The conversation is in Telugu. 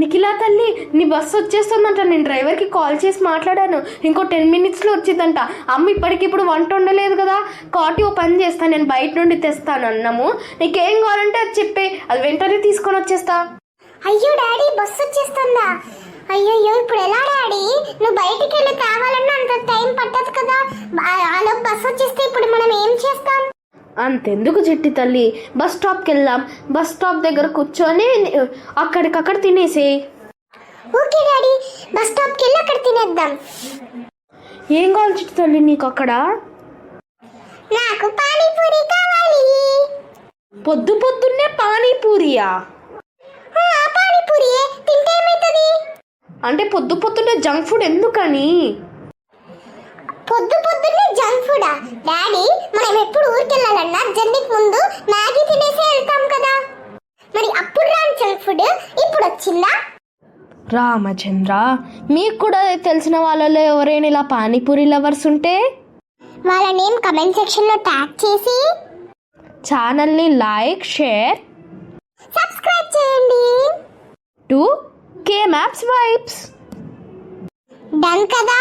నిఖిలా తల్లి, నీ బస్సు వచ్చేస్తుందంట. నేను డ్రైవర్కి కాల్ చేసి మాట్లాడాను. ఇంకో 10 minutesలో వచ్చిందంట. అమ్మ ఇప్పటికిప్పుడు వంట ఉండలేదు కదా, కాటి ఓ పని చేస్తాను, నేను బయట నుండి తెస్తాను అన్నము. నీకేం కావాలంటే అది చెప్పే, అది వెంటనే తీసుకొని వచ్చేస్తా. అయ్యో డాడీ, బస్సు వచ్చేస్తుందా? అయ్యో ఇప్పుడు ఎలా డాడీ? నువ్వు బయటికి వెళ్ళి కావాలన్నా అంత టైం పట్టదు కదా. అలా బస్సు వచ్చేస్తే ఇప్పుడు మనం ఏం చేస్తాం? అంతెందుకు చిట్టి తల్లి, బస్ స్టాప్కి వెళ్దాం. బస్ స్టాప్ దగ్గర కూర్చొని అక్కడికక్కడ తినేసే. ఓకే డాడీ, బస్ స్టాప్కి వెళ్ళి అక్కడ తినేద్దాం. ఏం కావాలి చిట్టి తల్లి నీకు అక్కడ? నాకు పానీపూరి కావాలి. పొద్దున్నే పానీపూరియా? పానీపూరి తింటే ఏమవుతుంది? అంటే పొద్దున్నే జంక్ ఫుడ్ ఎందుకని? పొద్దున్నే జంక్ ఫుడా డాడీ? మనం ఎప్పుడు ఊరికెళ్ళాలన్నా జర్నీకి ముందు మ్యాగీ తినేసి వెళ్తాం కదా, మరి అప్పుడు రాని జంక్ ఫుడ్ ఇప్పుడు వచ్చిందా? రామచంద్ర, మీకు కూడా తెలిసిన వాళ్ళలో ఎవరైనా ఇలా పానీపూరి లవర్స్ ఉంటే వాళ్ళ నేమ్ కమెంట్ సెక్షన్లో ట్యాగ్ చేసి ఛానల్ని లైక్, షేర్, సబ్స్క్రైబ్ చేయండి. To K Maps Vibes. Done కదా?